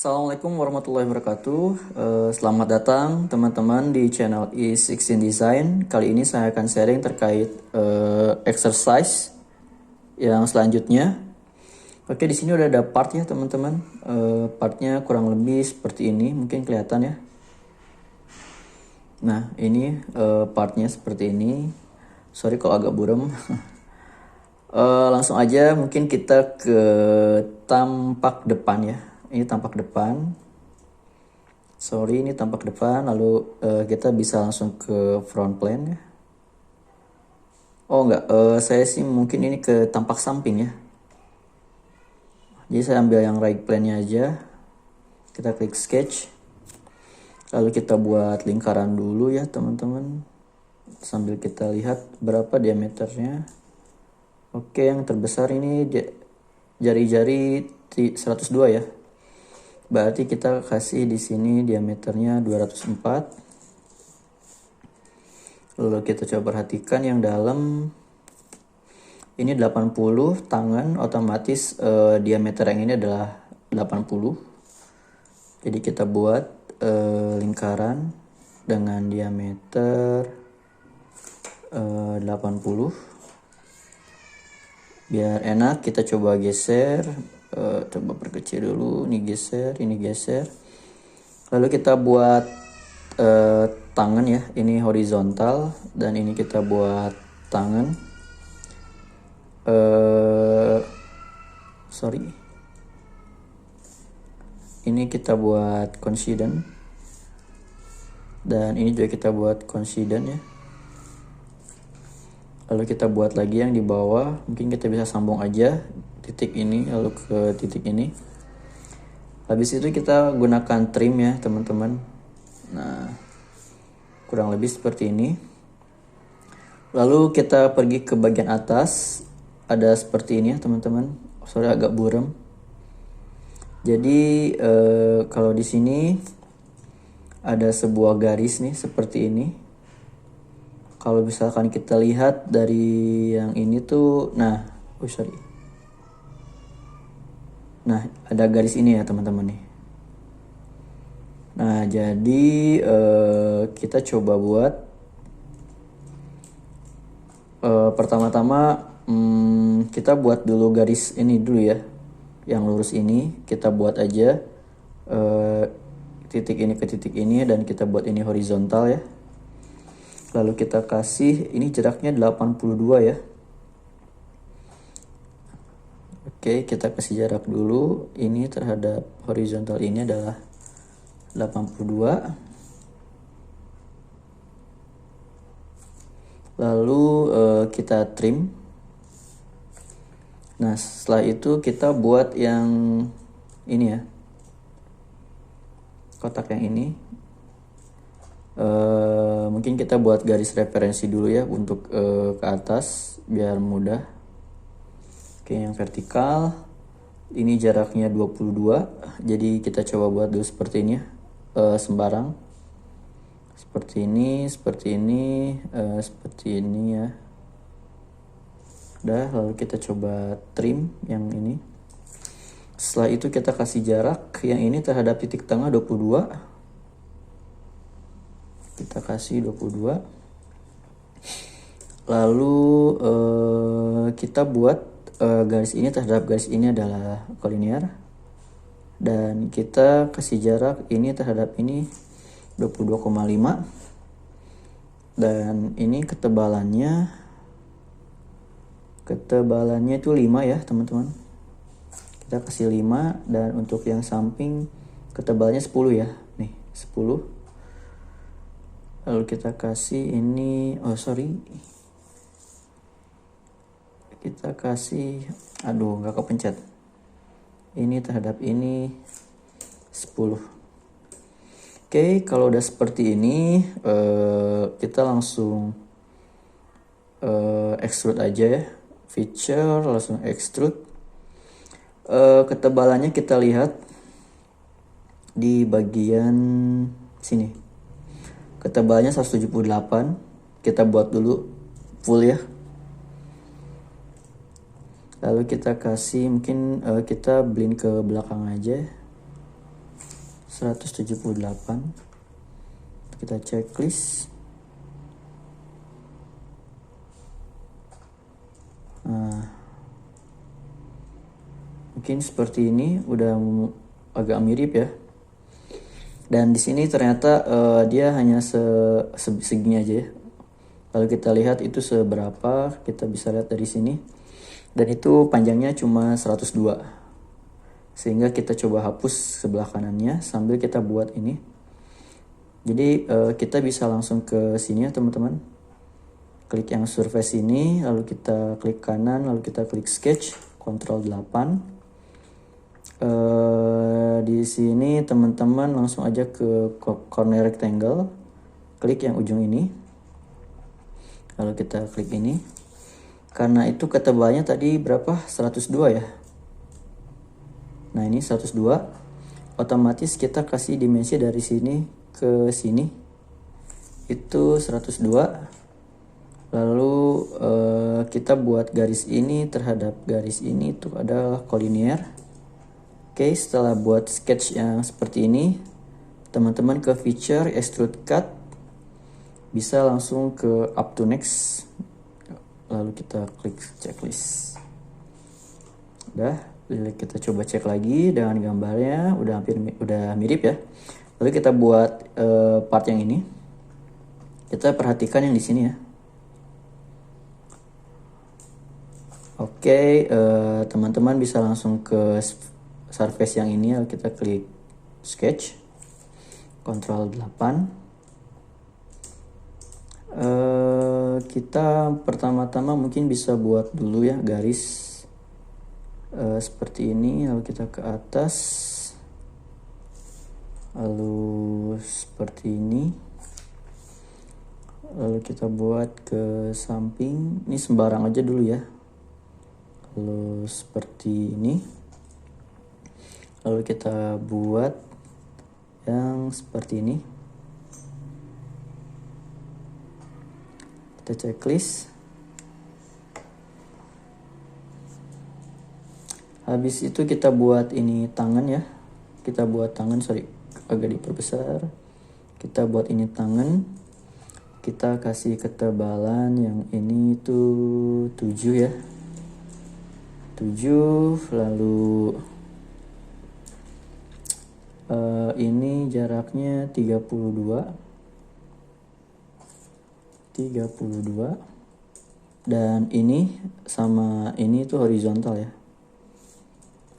Assalamualaikum warahmatullahi wabarakatuh. Selamat datang teman-teman di channel E16 Design. Kali ini saya akan sharing terkait exercise yang selanjutnya. Oke, di sini udah ada part ya teman-teman. Partnya kurang lebih seperti ini, mungkin kelihatan ya. Nah, ini partnya seperti ini. Sorry kalau agak buram. Langsung aja mungkin kita ke tampak depan ya. Ini tampak depan. Sorry, ini tampak depan. Lalu kita bisa langsung ke front plane ya. Oh enggak, saya sih mungkin ini ke tampak samping ya. Jadi saya ambil yang right plane-nya aja. Kita klik sketch. Lalu kita buat lingkaran dulu ya teman-teman. Sambil kita lihat berapa diameternya. Oke, yang terbesar ini jari-jari 102 ya. Berarti kita kasih di sini diameternya 204. Lalu kita coba perhatikan yang dalam ini 80 tangan, otomatis diameter yang ini adalah 80. Jadi kita buat lingkaran dengan diameter 80. Biar enak kita coba geser. Coba perkecil dulu, ini geser. Lalu kita buat tangan ya, ini horizontal dan ini kita buat tangan. Sorry, ini kita buat coincident dan ini juga kita buat coincident ya. Lalu kita buat lagi yang di bawah, mungkin kita bisa sambung aja titik ini lalu ke titik ini. Habis itu kita gunakan trim ya teman-teman. Nah, kurang lebih seperti ini. Lalu kita pergi ke bagian atas, ada seperti ini ya teman-teman. Sorry agak buram. Jadi kalau di sini ada sebuah garis nih seperti ini. Kalau misalkan kita lihat dari yang ini tuh, nah ada garis ini ya teman-teman nih. Nah, jadi kita coba buat pertama-tama kita buat dulu garis ini dulu ya. Yang lurus ini kita buat aja titik ini ke titik ini dan kita buat ini horizontal ya. Lalu kita kasih ini jaraknya 82 ya. Oke, kita kasih jarak dulu. Ini terhadap horizontal ini adalah 82. Lalu kita trim. Nah, setelah itu kita buat yang ini ya. Kotak yang ini. Mungkin kita buat garis referensi dulu ya untuk ke atas biar mudah. Oke, yang vertikal ini jaraknya 22. Jadi kita coba buat dulu seperti ini ya. Sembarang. Seperti ini ya. Udah, lalu kita coba trim yang ini. Setelah itu kita kasih jarak yang ini terhadap titik tengah 22. Kita kasih 22. Lalu kita buat garis ini terhadap garis ini adalah kolinear. Dan kita kasih jarak ini terhadap ini 22,5. Dan ini ketebalannya itu 5 ya teman-teman. Kita kasih 5 dan untuk yang samping ketebalannya 10 ya. Nih 10. Lalu kita kasih ini, kita kasih, nggak kepencet. Ini terhadap ini 10. Oke, kalau udah seperti ini, kita langsung extrude aja ya. Feature, langsung extrude. Ketebalannya kita lihat di bagian sini. Ketebalannya 178. Kita buat dulu full ya. Lalu kita kasih mungkin kita blend ke belakang aja. 178. Kita checklist. Nah, mungkin seperti ini udah agak mirip ya. Dan di sini ternyata dia hanya segini aja ya. Kalau kita lihat itu seberapa, kita bisa lihat dari sini. Dan itu panjangnya cuma 102. Sehingga kita coba hapus sebelah kanannya sambil kita buat ini. Jadi kita bisa langsung ke sini ya teman-teman. Klik yang surface ini, lalu kita klik kanan, lalu kita klik sketch, Ctrl 8. Di sini teman-teman langsung aja ke corner rectangle, klik yang ujung ini, lalu kita klik ini. Karena itu ketebalannya tadi berapa? 102 ya. Nah ini 102. Otomatis kita kasih dimensi dari sini ke sini itu 102. Lalu kita buat garis ini terhadap garis ini itu adalah collinear. Oke, setelah buat sketch yang seperti ini, teman-teman ke feature extrude cut, bisa langsung ke up to next, lalu kita klik checklist. Udah, kita coba cek lagi dengan gambarnya udah mirip ya. Lalu kita buat part yang ini. Kita perhatikan yang di sini ya. Oke, teman-teman bisa langsung ke surface yang ini, lalu kita klik sketch, Ctrl 8. Kita pertama-tama mungkin bisa buat dulu ya garis seperti ini, lalu kita ke atas, lalu seperti ini, lalu kita buat ke samping. Ini sembarang aja dulu ya, lalu seperti ini. Lalu kita buat yang seperti ini. Kita checklist. Habis itu kita buat ini tangan ya. Kita buat tangan, agak diperbesar. Kita buat ini tangan. Kita kasih ketebalan yang ini tuh 7 ya. 7, lalu ini jaraknya 32, dan ini sama ini tuh horizontal ya,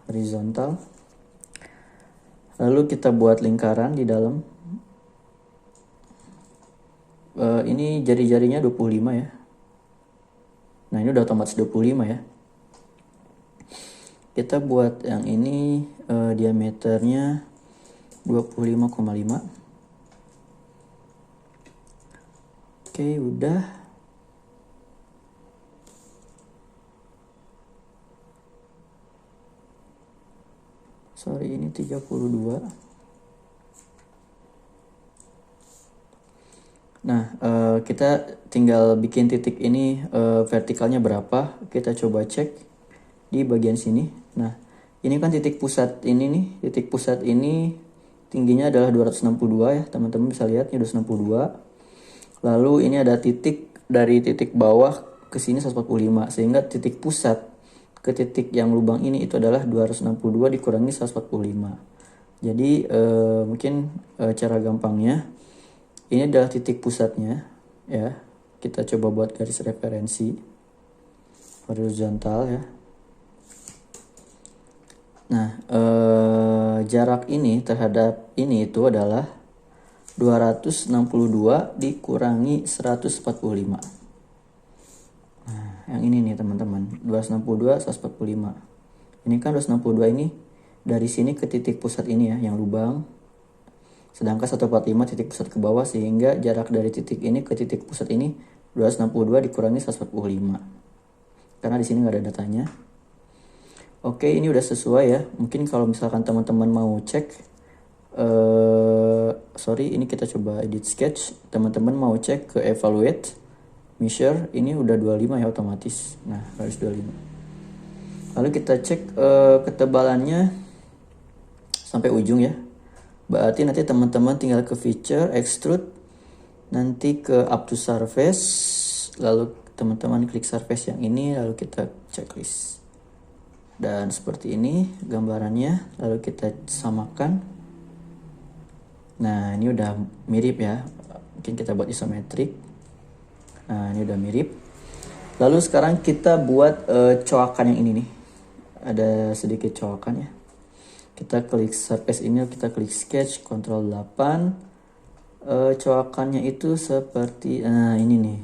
horizontal. Lalu kita buat lingkaran di dalam. Ini jari-jarinya 25 ya. Nah ini udah otomatis 25 ya. Kita buat yang ini diameternya 25,5. Oke, udah. Sorry, ini 32. Nah, kita tinggal bikin titik ini vertikalnya berapa. Kita coba cek di bagian sini. Nah, ini kan titik pusat ini nih. Titik pusat ini tingginya adalah 262 ya, teman-teman bisa lihat ini 262. Lalu ini ada titik dari titik bawah ke sini 145, sehingga titik pusat ke titik yang lubang ini itu adalah 262 dikurangi 145. Jadi mungkin cara gampangnya ini adalah titik pusatnya ya. Kita coba buat garis referensi horizontal ya. Nah, jarak ini terhadap ini itu adalah 262 dikurangi 145. Nah, yang ini nih teman-teman, 262 145. Ini kan 262 ini dari sini ke titik pusat ini ya, yang lubang. Sedangkan 145 titik pusat ke bawah, sehingga jarak dari titik ini ke titik pusat ini 262 dikurangi 145. Karena di sini nggak ada datanya. Oke, ini udah sesuai ya. Mungkin kalau misalkan teman-teman mau cek, ini kita coba edit sketch. Teman-teman mau cek ke evaluate, measure, ini udah 25 ya otomatis. Nah, garis 25. Lalu kita cek ketebalannya sampai ujung ya. Berarti nanti teman-teman tinggal ke feature, extrude, nanti ke up to surface, lalu teman-teman klik surface yang ini, lalu kita checklist. Dan seperti ini gambarannya, lalu kita samakan. Nah, ini udah mirip ya. Mungkin kita buat isometrik. Nah, ini udah mirip. Lalu sekarang kita buat coakan yang ini nih. Ada sedikit coakan ya. Kita klik surface ini, kita klik sketch, Ctrl 8. Coakannya itu seperti, nah ini nih.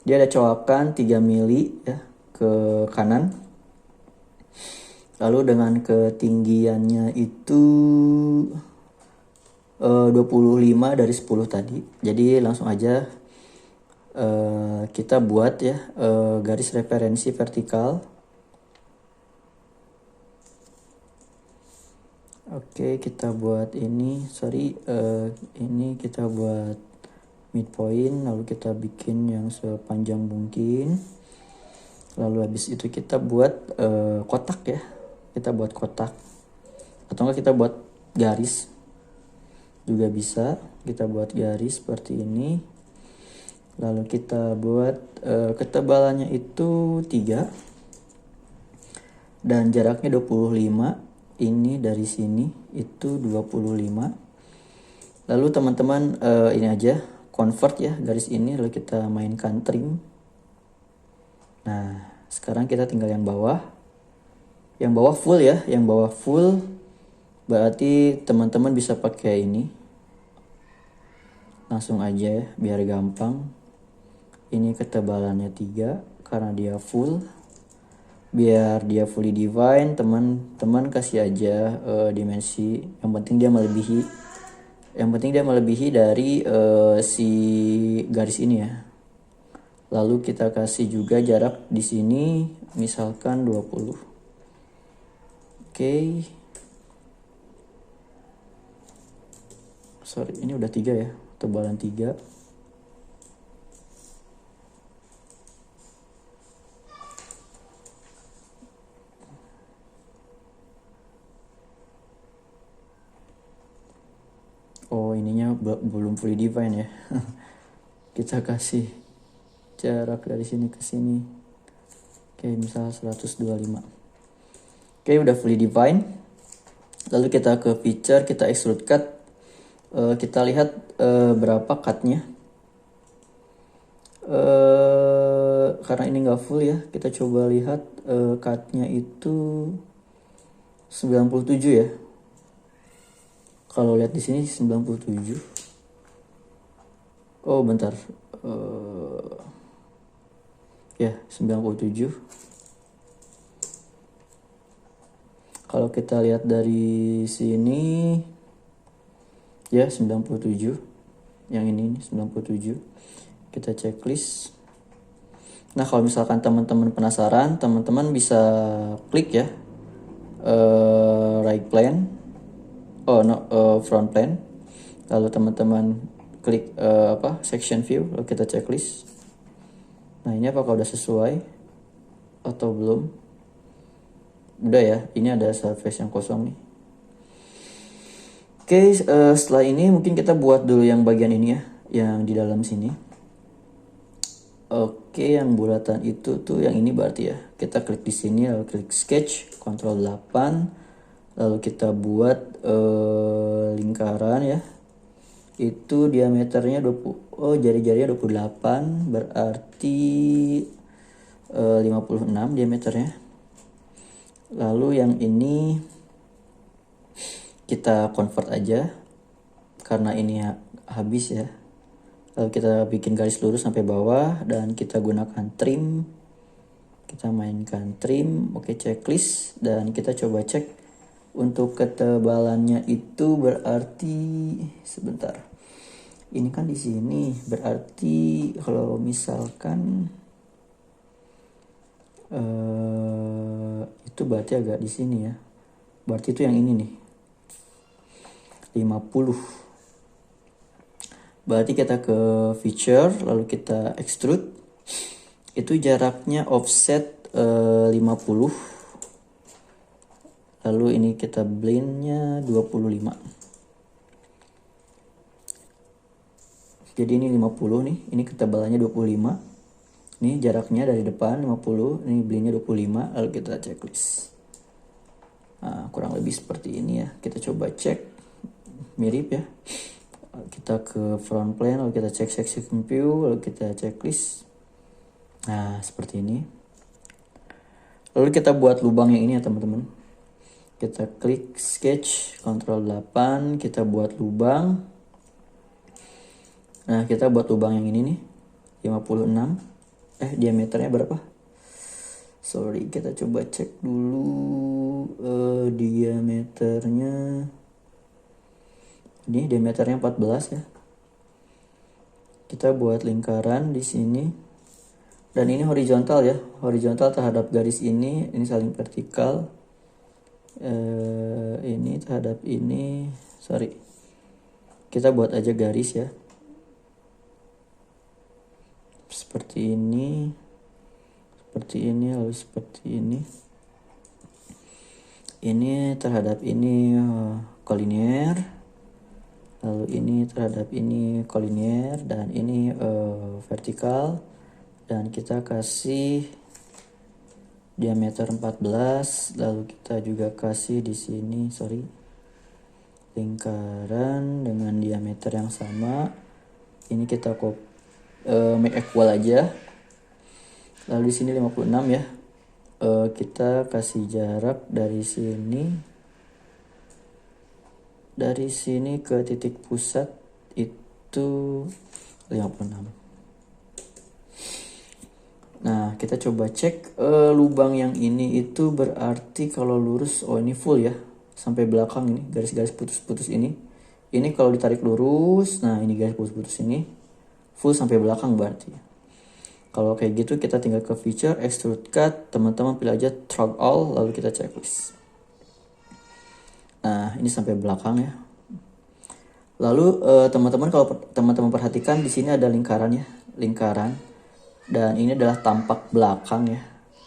Dia ada coakan 3 mili ya ke kanan. Lalu dengan ketinggiannya itu 25 dari 10 tadi. Jadi langsung aja kita buat ya garis referensi vertikal. Oke, kita buat ini, ini kita buat midpoint, lalu kita bikin yang sepanjang mungkin. Lalu habis itu kita buat kotak ya, kita buat kotak, atau enggak kita buat garis juga bisa. Kita buat garis seperti ini, lalu kita buat ketebalannya itu 3 dan jaraknya 25. Ini dari sini itu 25. Lalu teman-teman ini aja convert ya garis ini, lalu kita mainkan trim. Nah, sekarang kita tinggal yang bawah. Yang bawah full ya, yang bawah full. Berarti teman-teman bisa pakai ini. Langsung aja ya, biar gampang. Ini ketebalannya 3 karena dia full. Biar dia fully divine, teman-teman kasih aja dimensi. Yang penting dia melebihi dari si garis ini ya. Lalu kita kasih juga jarak di sini misalkan 20. Oke. Sorry, ini udah 3 ya, tebalan 3. Oh, ininya belum fully divine ya. Kita kasih jarak dari sini ke sini. Oke, misal 125. Oke, udah fully divine. Lalu kita ke feature, kita extrude cut. Kita lihat berapa cutnya. Karena ini nggak full ya, kita coba lihat cutnya itu 97 ya. Kalau lihat di sini 97. Oh, bentar. Ya, 97. Kalau kita lihat dari sini ya 97. Yang ini 97. Kita checklist. Nah, kalau misalkan teman-teman penasaran, teman-teman bisa klik ya right plane. Front plane. Lalu teman-teman klik section view, lalu kita checklist. Nah, ini apakah udah sesuai atau belum? Udah ya, ini ada surface yang kosong nih. Oke, setelah ini mungkin kita buat dulu yang bagian ini ya, yang di dalam sini. Oke, yang bulatan itu tuh yang ini berarti ya. Kita klik di sini, lalu klik sketch, Ctrl 8. Lalu kita buat lingkaran ya. Itu diameternya 20. Jari-jarinya 28, berarti 56 diameternya. Lalu yang ini kita convert aja karena ini habis ya. Lalu kita bikin garis lurus sampai bawah dan kita gunakan trim. Kita mainkan trim. Oke, checklist dan kita coba cek. Untuk ketebalannya itu berarti sebentar. Ini kan di sini berarti kalau misalkan itu berarti agak di sini ya. Berarti itu yang ini nih. 50. Berarti kita ke feature lalu kita extrude. Itu jaraknya offset 50. Lalu ini kita blendnya 25. Jadi ini 50 nih, ini ketebalannya 25. Ini jaraknya dari depan 50, ini belinya 25, lalu kita checklist. Nah, kurang lebih seperti ini ya. Kita coba cek, mirip ya. Kita ke front plane, lalu kita cek section view, lalu kita checklist. Nah, seperti ini. Lalu kita buat lubang yang ini ya teman-teman. Kita klik sketch, Ctrl 8, kita buat lubang. Nah, kita buat lubang yang ini nih, 56. Diameternya berapa? Sorry, kita coba cek dulu diameternya. Ini diameternya 14 ya. Kita buat lingkaran di sini. Dan ini horizontal ya, horizontal terhadap garis ini saling vertikal. Ini terhadap ini, sorry. Kita buat aja garis ya. Seperti ini, lalu seperti ini. Ini terhadap ini koliner, lalu ini terhadap ini koliner, dan ini vertikal. Dan kita kasih diameter 14, lalu kita juga kasih di sini, lingkaran dengan diameter yang sama. Ini kita make equal aja. Lalu di sini 56 ya. Kita kasih jarak dari sini ke titik pusat itu 56. Nah, kita coba cek lubang yang ini itu berarti kalau lurus, ini full ya, sampai belakang ini, garis-garis putus-putus ini. Ini kalau ditarik lurus, nah ini garis putus-putus ini, full sampai belakang berarti. Kalau kayak gitu kita tinggal ke feature, extrude cut, teman-teman pilih aja drag all, lalu kita checklist. Nah, ini sampai belakang ya. Lalu teman-teman kalau teman-teman perhatikan di sini ada lingkaran ya, lingkaran. Dan ini adalah tampak belakang ya.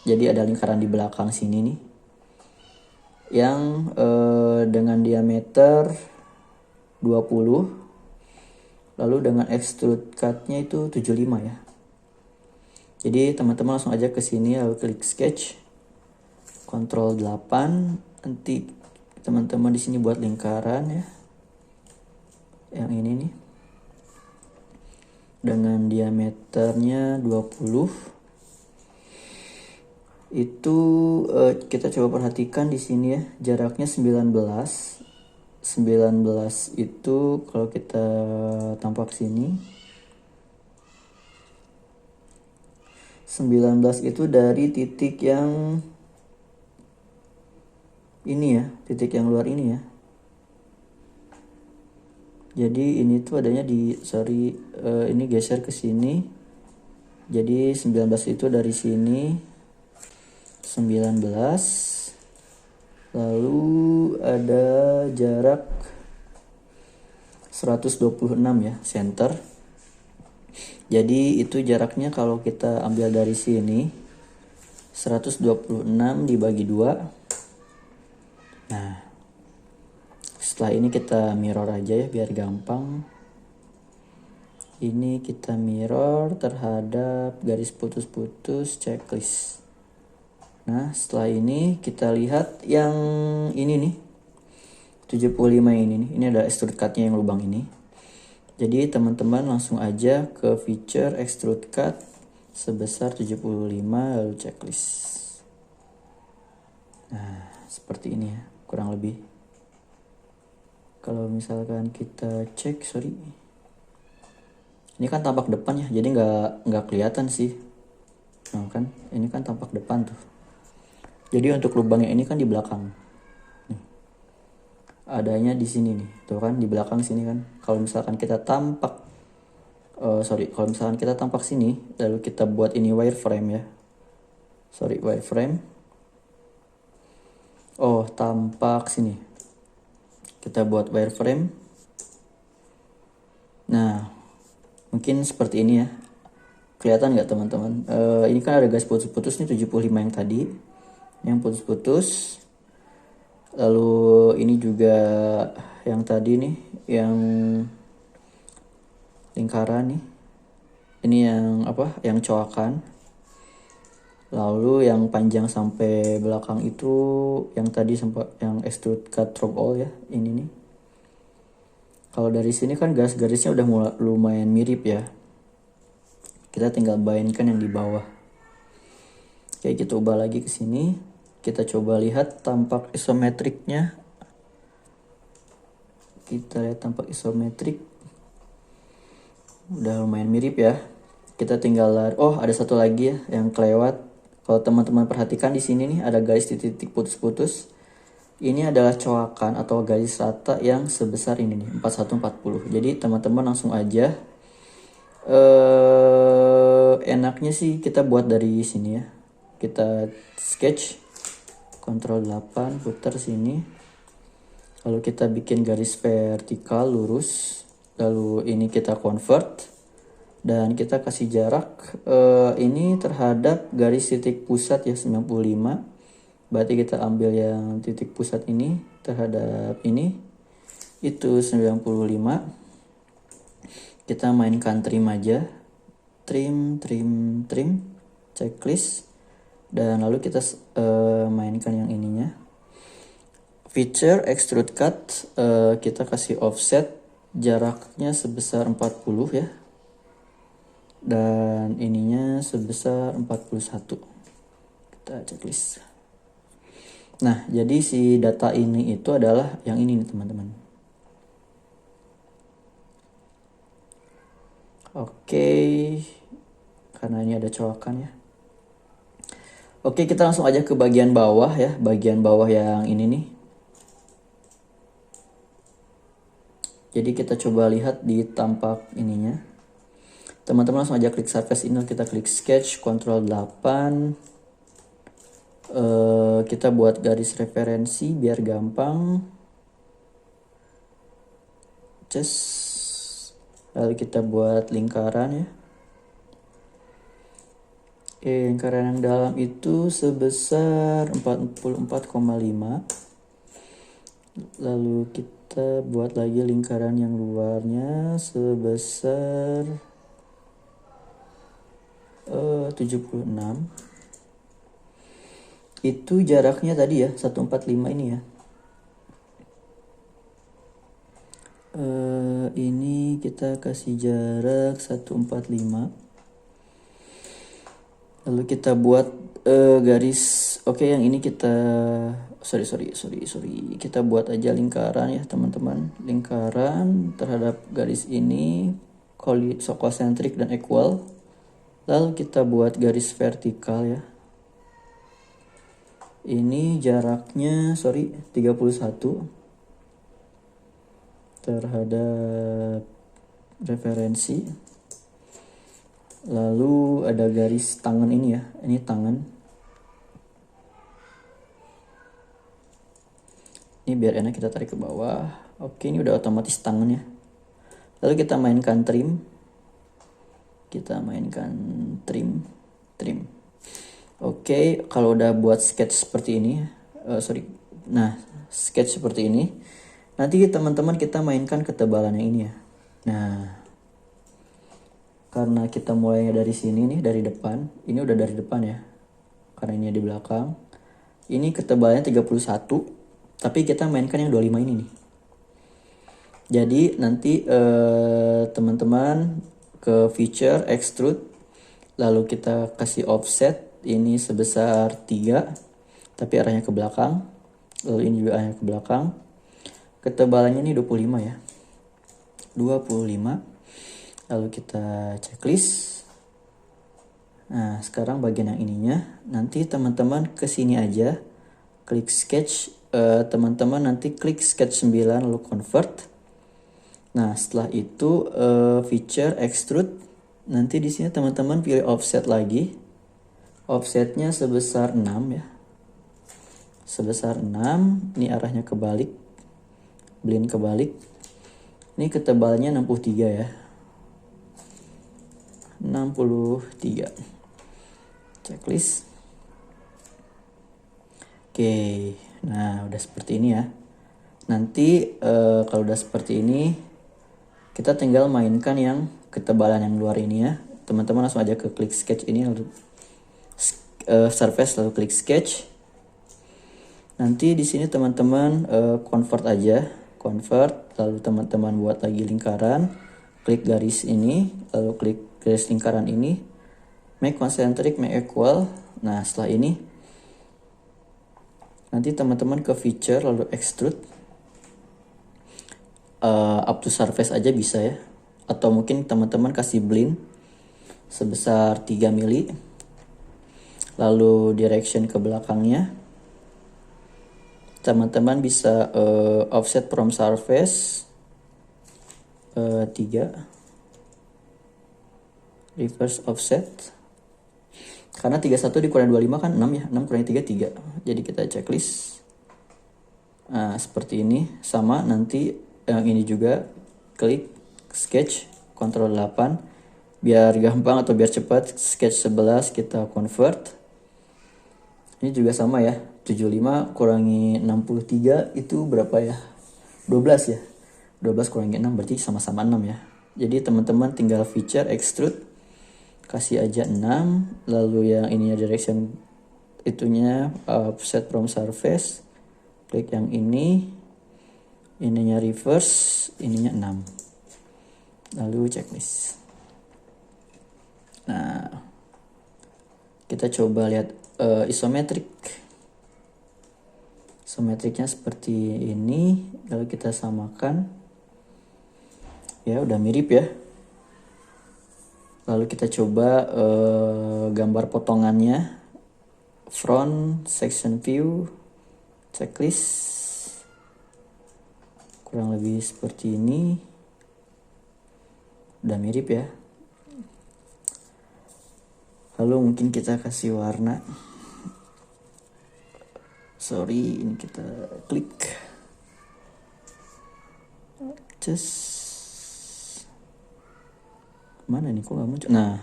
Jadi ada lingkaran di belakang sini nih. Yang dengan diameter 20. Lalu dengan extrude cut-nya itu 75 ya. Jadi teman-teman langsung aja ke sini lalu klik sketch. Ctrl 8. Nanti teman-teman di sini buat lingkaran ya. Yang ini nih. Dengan diameternya 20. Itu kita coba perhatikan di sini ya, jaraknya 19 itu kalau kita tampak sini, 19 itu dari titik yang ini ya, titik yang luar ini ya. Jadi ini tuh adanya ini geser ke sini. Jadi 19 itu dari sini 19. Lalu ada jarak 126 ya, center. Jadi itu jaraknya kalau kita ambil dari sini 126 dibagi 2. Nah, setelah ini kita mirror aja ya biar gampang. Ini kita mirror terhadap garis putus-putus checklist. Nah, setelah ini kita lihat yang ini nih, 75 ini nih. Ini ada extrude cut-nya yang lubang ini. Jadi teman-teman langsung aja ke feature extrude cut sebesar 75 lalu checklist. Nah, seperti ini ya, kurang lebih. Kalau misalkan kita cek, ini kan tampak depan ya, jadi nggak kelihatan sih. Nah kan, ini kan tampak depan tuh. Jadi untuk lubangnya ini kan di belakang. Nih. Adanya di sini nih, tuh kan di belakang sini kan. Kalau misalkan kita tampak, kalau misalkan kita tampak sini, lalu kita buat ini wireframe ya. Wireframe. Oh, tampak sini. Kita buat wireframe. Nah, mungkin seperti ini ya. Kelihatan nggak teman-teman? Ini kan ada garis putus-putus nih 75 yang tadi. Yang putus-putus. Lalu ini juga yang tadi nih, yang lingkaran nih. Ini yang apa? Yang coakan. Lalu yang panjang sampai belakang itu yang tadi sempat yang extrude cut drop all ya, ini nih. Kalau dari sini kan garis-garisnya udah lumayan mirip ya. Kita tinggal bayangkan yang di bawah. Oke, kita ubah lagi ke sini. Kita coba lihat tampak isometriknya. Kita lihat tampak isometrik. Udah lumayan mirip ya. Kita tinggal ada satu lagi ya yang kelewat. Kalau teman-teman perhatikan di sini nih ada garis titik-titik putus-putus. Ini adalah coakan atau garis rata yang sebesar ini nih, 4140. Jadi teman-teman langsung aja enaknya sih kita buat dari sini ya. Kita sketch Ctrl 8 putar sini. Lalu kita bikin garis vertikal lurus. Lalu ini kita convert dan kita kasih jarak ini terhadap garis titik pusat ya 95. Berarti kita ambil yang titik pusat ini terhadap ini itu 95. Kita mainkan trim aja. Trim checklist dan lalu kita mainkan yang ininya. Feature extrude cut kita kasih offset jaraknya sebesar 40 ya. Dan ininya sebesar 41. Kita checklist. Nah, jadi si data ini itu adalah yang ini nih teman-teman. Oke, karena ini ada coakan ya. Oke, kita langsung aja ke bagian bawah ya. Bagian bawah yang ini nih. Jadi kita coba lihat di tampak ininya. Teman-teman langsung aja klik surface ini, kita klik sketch, Ctrl 8. Kita buat garis referensi biar gampang. Lalu kita buat lingkaran ya. Lingkaran yang dalam itu sebesar 44,5. Lalu kita buat lagi lingkaran yang luarnya sebesar 76. Itu jaraknya tadi ya 145 ini ya. Ini kita kasih jarak 145. Lalu kita buat garis. Oke, yang ini kita sorry. Kita buat aja lingkaran ya teman-teman. Lingkaran terhadap garis ini concentric dan equal. Lalu kita buat garis vertikal ya. Ini jaraknya 31 terhadap referensi. Lalu ada garis tangan ini ya. Ini tangan. Ini biar enak kita tarik ke bawah. Oke, ini udah otomatis tangan ya. Lalu kita mainkan trim. Oke, kalau udah buat sketch seperti ini, sketch seperti ini, nanti teman-teman kita mainkan ketebalannya ini ya. Nah, karena kita mulainya dari sini nih, dari depan, ini udah dari depan ya, karena ini di belakang. Ini ketebalannya 31, tapi kita mainkan yang 25 ini nih. Jadi nanti teman-teman ke feature extrude, lalu kita kasih offset ini sebesar 3 tapi arahnya ke belakang. Lalu ini juga arahnya ke belakang. Ketebalannya ini 25 ya. 25. Lalu kita checklist. Nah, sekarang bagian yang ininya. Nanti teman-teman ke sini aja. Klik sketch. Teman-teman nanti klik sketch 9 lalu convert. Nah, setelah itu feature extrude. Nanti di sini teman-teman pilih offset lagi. Offsetnya sebesar 6 ya. Sebesar 6. Ini arahnya kebalik. Blend kebalik. Ini ketebalnya 63 ya. 63. Checklist. Oke. Nah, udah seperti ini ya. Nanti kalau udah seperti ini, kita tinggal mainkan yang ketebalan yang luar ini ya. Teman-teman langsung aja ke klik sketch ini, lalu surface, lalu klik sketch. Nanti di sini teman-teman convert aja, convert, lalu teman-teman buat lagi lingkaran, klik garis ini, lalu klik garis lingkaran ini, make concentric, make equal. Nah setelah ini nanti teman-teman ke feature lalu extrude up to surface aja bisa ya, atau mungkin teman-teman kasih blend sebesar 3 mili, lalu direction ke belakangnya. Teman-teman bisa offset from surface 3, reverse offset, karena 31 dikurangi 25 kan 6 ya, 6 kurangi 3 3, jadi kita checklist. Nah seperti ini. Sama nanti yang ini juga klik sketch, Ctrl 8 biar gampang atau biar cepat. Sketch 11 kita convert. Ini juga sama ya, 75 kurangi 63 itu berapa ya? 12 ya. 12 kurangi 6 berarti sama-sama 6 ya. Jadi teman-teman tinggal feature extrude, kasih aja 6, lalu yang ininya direction itunya offset from surface, klik yang ini, ininya reverse, ininya 6, lalu checklist. Nah kita coba lihat isometrik. Isometriknya seperti ini, lalu kita samakan ya, udah mirip ya. Lalu kita coba gambar potongannya, front section view, checklist, kurang lebih seperti ini, udah mirip ya. Lalu mungkin kita kasih warna, sorry ini kita klik just mana nih, kok nggak muncul. Nah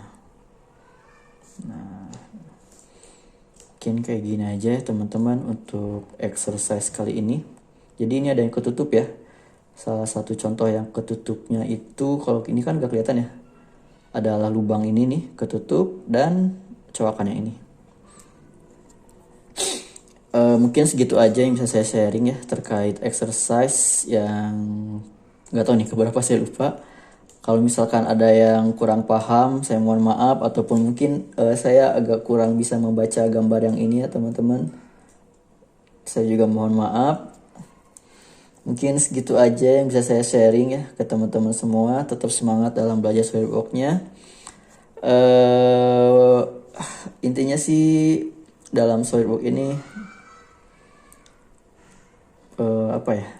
mungkin kayak gini aja ya teman-teman untuk exercise kali ini. Jadi ini ada yang ketutup ya. Salah satu contoh yang ketutupnya itu, kalau ini kan gak kelihatan ya, adalah lubang ini nih ketutup dan cowakannya ini. Mungkin segitu aja yang bisa saya sharing ya terkait exercise yang nggak tahu nih keberapa, saya lupa. Kalau misalkan ada yang kurang paham, saya mohon maaf, ataupun mungkin saya agak kurang bisa membaca gambar yang ini ya teman-teman, saya juga mohon maaf. Mungkin segitu aja yang bisa saya sharing ya ke teman-teman semua. Tetap semangat dalam belajar SolidWorks-nya. Intinya sih dalam SolidWorks ini apa ya,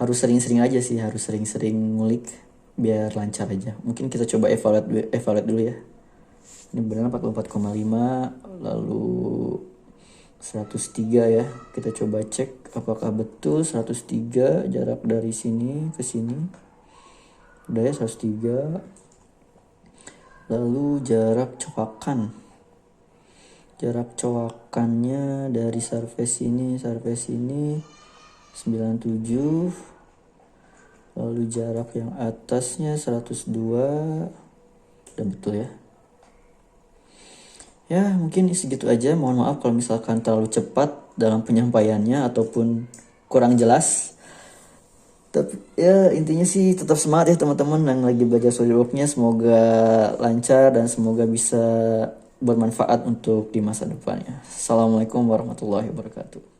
harus sering-sering aja sih, harus sering-sering ngulik biar lancar aja. Mungkin kita coba evaluate dulu ya. Ini benar 44,5, lalu 103 ya. Kita coba cek apakah betul 103 jarak dari sini ke sini. Udah ya 103. Lalu jarak cowakan. Jarak cowakannya dari surface ini 97. Lalu jarak yang atasnya 102. Dan betul ya. Ya mungkin segitu aja. Mohon maaf kalau misalkan terlalu cepat dalam penyampaiannya ataupun kurang jelas. Tapi ya intinya sih tetap semangat ya teman-teman yang lagi belajar SolidWorks-nya. Semoga lancar dan semoga bisa bermanfaat untuk di masa depannya. Assalamualaikum warahmatullahi wabarakatuh.